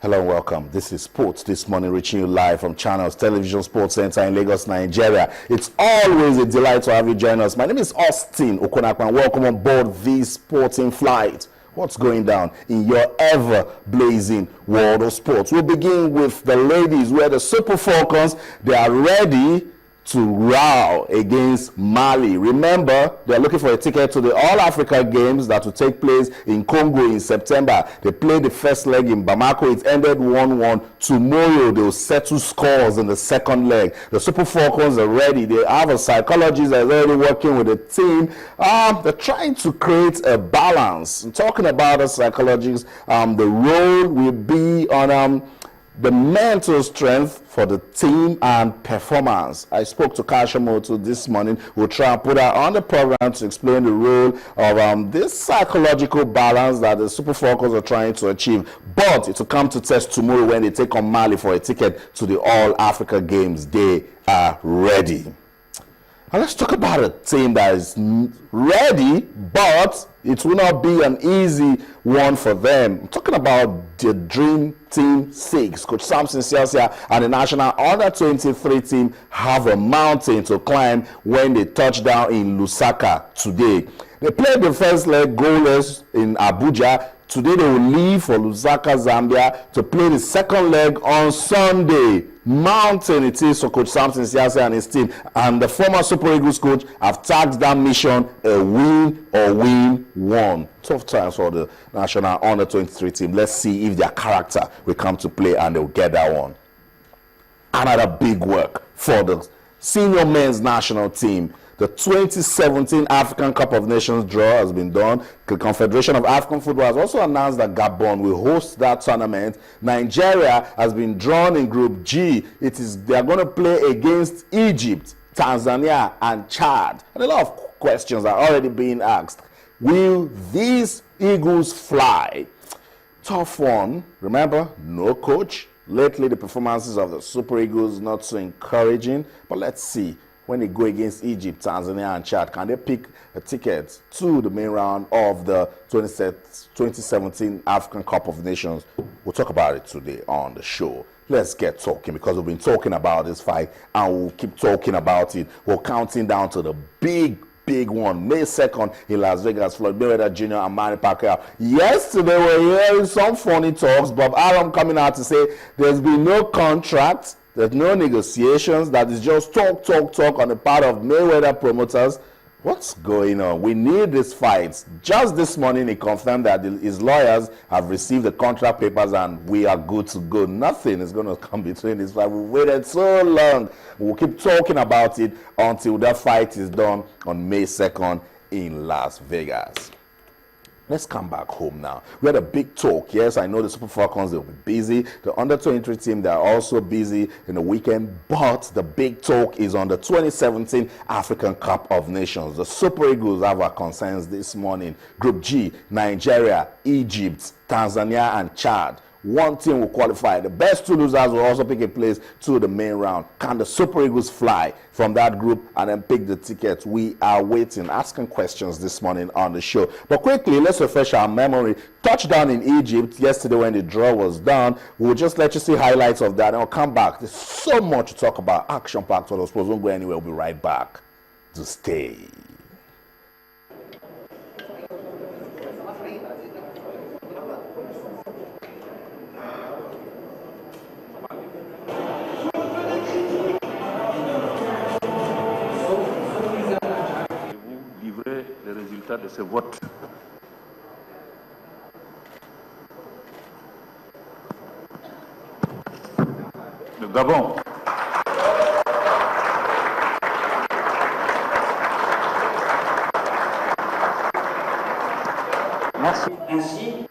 Hello and welcome. This is Sports This Morning, reaching you live from Channels Television Sports Center in Lagos, Nigeria. It's always a delight to have you join us. My name is Austin Okonakwan. Welcome on board this sporting flight. What's going down in your ever-blazing world of sports? We'll begin with the ladies, where the Super Falcons, they are ready to row against Mali. Remember, they're looking for a ticket to the All-Africa Games that will take place in Congo in September. They played the first leg in Bamako. It ended 1-1. Tomorrow, they will settle scores in the second leg. The Super Falcons are ready. They have a psychologist that's already working with the team. They're trying to create a balance. I'm talking about a psychologist. The role will be on the mental strength for the team and performance. I spoke to Kashamoto this morning. We'll try and put her on the program to explain the role of this psychological balance that the Super Falcons are trying to achieve. But it will come to test tomorrow when they take on Mali for a ticket to the All-Africa Games. They are ready. And let's talk about a team that is ready, but it will not be an easy one for them. I'm talking about the Dream Team 6. Coach Samson Siasia and the National Under-23 team have a mountain to climb when they touch down in Lusaka today. They played the first leg goalless in Abuja. Today they will leave for Lusaka, Zambia to play the second leg on Sunday. Mountain it is for Coach Samson Siasia and his team. And the former Super Eagles coach have tagged that mission a win or win one. Tough times for the National Under-23 team. Let's see if their character will come to play and they'll get that one. Another big work for the senior men's national team. The 2017 African Cup of Nations draw has been done. The Confederation of African Football has also announced that Gabon will host that tournament. Nigeria has been drawn in Group G. They are going to play against Egypt, Tanzania, and Chad. And a lot of questions are already being asked. Will these Eagles fly? Tough one. Remember, no coach. Lately, the performances of the Super Eagles not so encouraging. But let's see. When they go against Egypt, Tanzania, and Chad, can they pick a ticket to the main round of the 2017 African Cup of Nations? We'll talk about it today on the show. Let's get talking, because we've been talking about this fight and we'll keep talking about it. We're counting down to the big one, May 2nd in Las Vegas. Floyd Mayweather Jr. and Manny Pacquiao. Yesterday we're hearing some funny talks. Bob Arum coming out to say there's been no contract. There's no negotiations. That is just talk on the part of Mayweather promoters. What's going on? We need these fights. Just this morning, he confirmed that his lawyers have received the contract papers and we are good to go. Nothing is going to come between this fight. We waited so long. We'll keep talking about it until that fight is done on May 2nd in Las Vegas. Let's come back home now. We had a big talk. Yes, I know the Super Falcons, they'll be busy. The Under-23 team, they're also busy in the weekend. But the big talk is on the 2017 African Cup of Nations. The Super Eagles have our concerns this morning. Group G, Nigeria, Egypt, Tanzania, and Chad. One team will qualify. The best two losers will also pick a place to the main round. Can the Super Eagles fly from that group and then pick the tickets? We are waiting, asking questions this morning on the show. But quickly, let's refresh our memory. Touchdown in Egypt yesterday when the draw was done. We'll just let you see highlights of that and I'll come back. There's so much to talk about. Action-packed for those sports. Don't go anywhere. We'll be right back. To stay. Les résultats de ce vote. Le Gabon. Merci. Ainsi,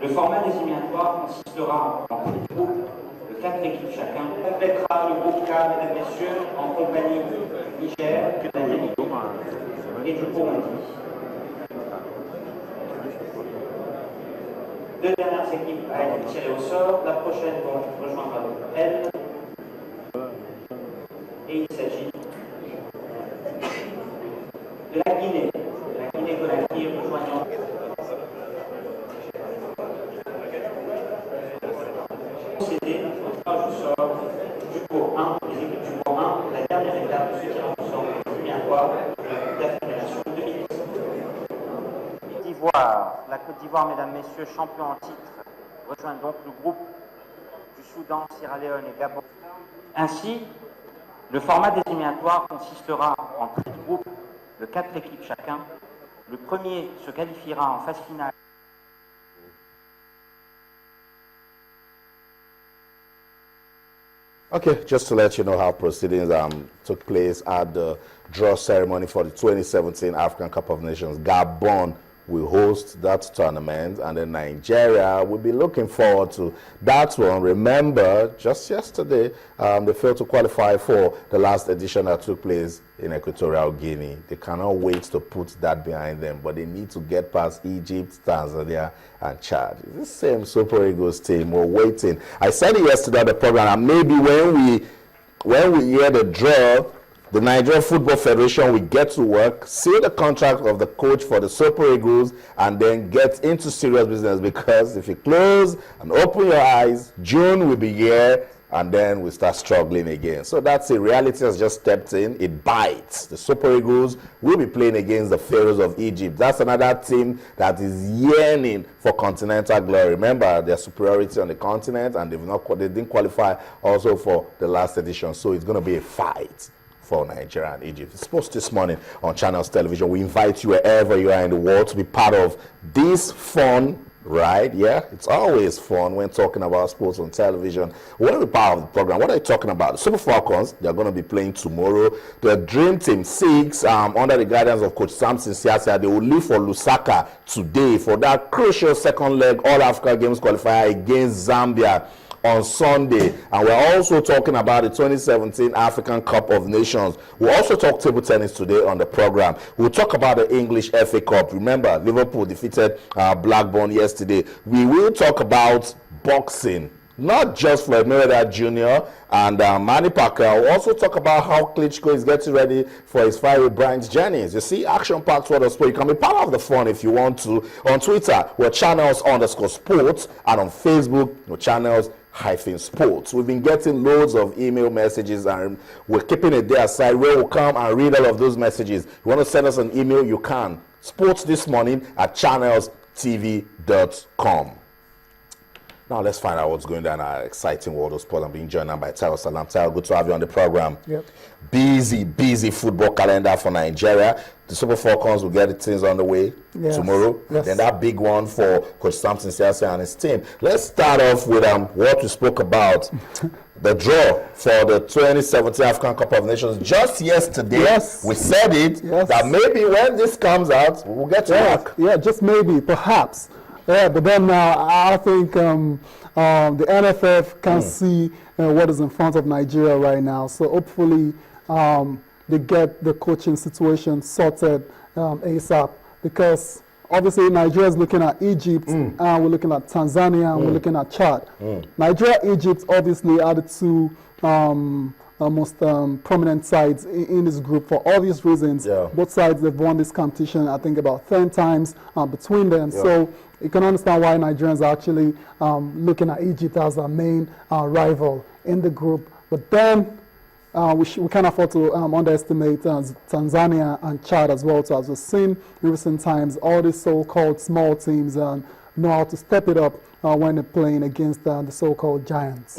le format des éliminatoires consistera en petits groupes de 4 équipes chacun. Complétera le groupe K, mesdames et messieurs, en compagnie du Niger, de la Namibie et du Burundi. Deux dernières équipes à être tirées au sort. La prochaine vont rejoindre elle. Et il s'agit de la Guinée. La Guinée-Conakry rejoignant Côte d'Ivoire, mesdames, messieurs, champion en titre, rejoint donc le groupe du Soudan, Sierra Leone et Gabon. Ainsi, le format des éliminatoires consistera en 13 groupes de 4 équipes chacun. Le premier se qualifiera en phase finale. Okay, just to let you know how proceedings took place at the draw ceremony for the 2017 African Cup of Nations. Gabon will host that tournament, and then Nigeria will be looking forward to that one. Remember, just yesterday, they failed to qualify for the last edition that took place in Equatorial Guinea. They cannot wait to put that behind them, but they need to get past Egypt, Tanzania, and Chad. It's the same Super Eagles team. We're waiting. I said it yesterday on the program, and maybe when we hear the draw, the Nigeria Football Federation will get to work, seal the contract of the coach for the Super Eagles, and then get into serious business, because if you close and open your eyes, June will be here, and then we start struggling again. So that's it. Reality has just stepped in. It bites. The Super Eagles will be playing against the Pharaohs of Egypt. That's another team that is yearning for continental glory. Remember their superiority on the continent, and they didn't qualify also for the last edition. So it's going to be a fight for Nigeria and Egypt. It's posted this morning on Channels Television. We invite you wherever you are in the world to be part of this fun ride. Yeah, it's always fun when talking about sports on television. We want to be part of the program. What are you talking about? The Super Falcons, they're going to be playing tomorrow. The Dream Team 6, under the guidance of Coach Samson Siasia, they will leave for Lusaka today for that crucial second leg All-Africa Games qualifier against Zambia on Sunday. And we're also talking about the 2017 African Cup of Nations. We'll also talk table tennis today on the program. We'll talk about the English FA Cup. Remember, Liverpool defeated Blackburn yesterday. We will talk about boxing, not just Floyd Mayweather Jr. and Manny Pacquiao. We'll also talk about how Klitschko is getting ready for his fight with Brian Jennings. You see, action-packed world of sport. You can be part of the fun if you want to. On Twitter, we're channels_sports, and on Facebook, we're channels-sports. We've been getting loads of email messages, and we're keeping a day aside where we'll come and read all of those messages. You want to send us an email, you can. sportsthismorning@channelstv.com. Now let's find out what's going on in our exciting world of sport. I'm being joined now by Tayo Salam. Tayo, good to have you on the program. Yep. Busy football calendar for Nigeria. The Super Falcons will get things on the way tomorrow. Yes. Then that big one for Coach Samson Siasia and his team. Let's start off with what we spoke about. The draw for the 2017 African Cup of Nations just yesterday. Yes. We said it, that maybe when this comes out, we'll get to work. Yeah, just maybe, perhaps. Yeah, but then I think the NFF can see what is in front of Nigeria right now. So hopefully they get the coaching situation sorted ASAP, because obviously Nigeria is looking at Egypt, and we're looking at Tanzania, and we're looking at Chad. Nigeria, Egypt obviously are the two most prominent sides in this group for obvious reasons. Yeah. Both sides, they've won this competition, I think, about 10 times between them. Yeah. So you can understand why Nigerians are actually looking at Egypt as our main rival in the group. But then we can't afford to underestimate Tanzania and Chad as well. So as we've seen in recent times, all these so-called small teams know how to step it up when they're playing against the so-called giants.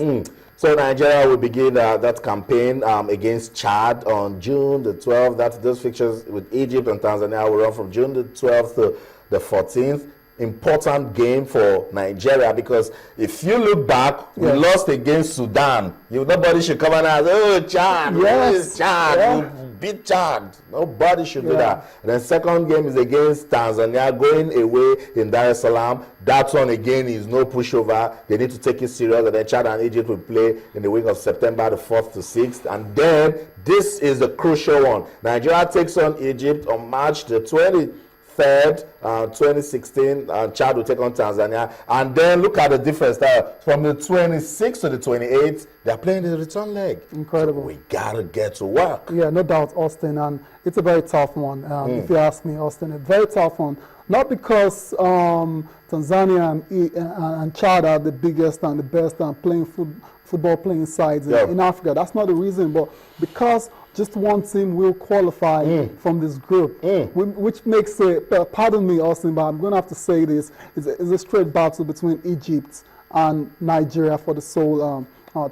So Nigeria will begin that campaign against Chad on June the 12th. Those fixtures with Egypt and Tanzania will run from June the 12th to the 14th. Important game for Nigeria, because if you look back, we lost against Sudan. Nobody should come and ask, oh, Chad, yes. Chad, you beat Chad. Nobody should do that. And then second game is against Tanzania, going away in Dar es Salaam. That one again is no pushover. They need to take it serious. And then Chad and Egypt will play in the week of September the 4th to 6th. And then this is the crucial one. Nigeria takes on Egypt on March the 23rd, 2016, Chad will take on Tanzania. And then look at the difference there. From the 26th to the 28th, they're playing the return leg. Incredible. So we gotta get to work. Yeah, no doubt, Austin. And it's a very tough one. If you ask me, Austin, a very tough one. Not because Tanzania and Chad are the biggest and the best playing football playing sides in Africa. That's not the reason, but because just one team will qualify from this group, which makes it, pardon me, Austin, but I'm going to have to say this, it's a straight battle between Egypt and Nigeria for the sole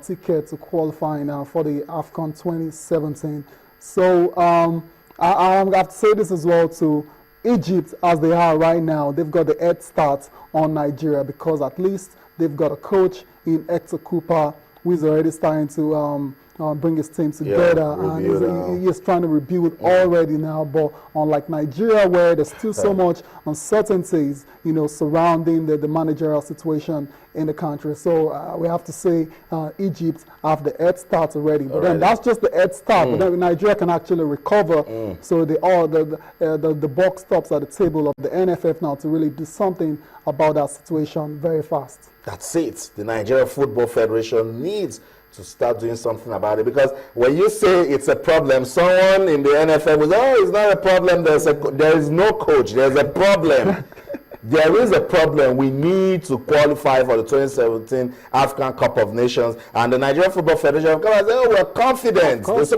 ticket to qualifying for the AFCON 2017. So I have to say this as well to Egypt, as they are right now. They've got the head start on Nigeria because at least they've got a coach in Hector Cooper who is already starting to bring his team together, and he's trying to rebuild already now. But unlike Nigeria, where there's still so much uncertainties, surrounding the managerial situation in the country. So we have to say Egypt have the head start already. But then that's just the head start. But then Nigeria can actually recover. So the buck stops at the table of the NFF now to really do something about that situation very fast. That's it. The Nigeria Football Federation needs to start doing something about it, because when you say it's a problem, someone in the NFF will say, oh, it's not a problem, there is no coach, there's a problem. There is a problem. We need to qualify for the 2017 African Cup of Nations, and the Nigeria Football Federation come and say, oh, we're confident. It's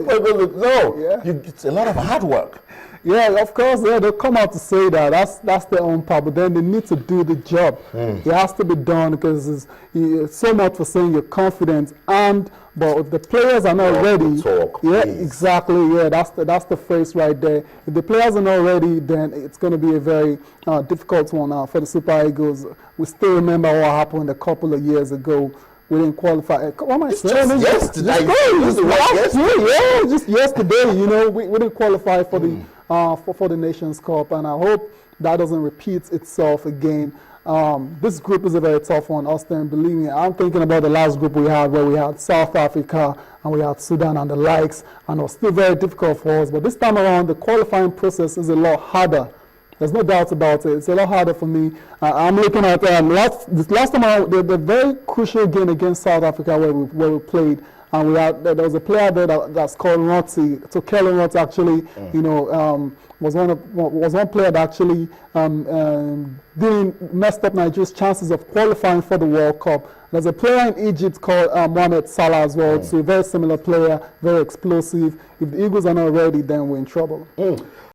a lot of hard work. Yeah, of course, they'll come out to say that. That's their own part, but then they need to do the job. It has to be done, because it's so much for saying you're confident, but if the players are not ready, exactly, that's the phrase right there. If the players are not ready, then it's going to be a very difficult one for the Super Eagles. We still remember what happened a couple of years ago. We didn't qualify. What am I saying? Just yesterday, we didn't qualify for the for the Nations Cup, and I hope that doesn't repeat itself again. This group is a very tough one, Austin. Believe me, I'm thinking about the last group we had, where we had South Africa and we had Sudan and the likes, and it was still very difficult for us. But this time around, the qualifying process is a lot harder. There's no doubt about it. It's a lot harder for me. I'm looking at this last time around, the very crucial game against South Africa where we played, and there was a player there that's called Roti. So Kelly Roti actually, was one player that actually didn't mess up Nigeria's chances of qualifying for the World Cup. There's a player in Egypt called Mohamed Salah as well. So a very similar player, very explosive. If the Eagles are not ready, then we're in trouble.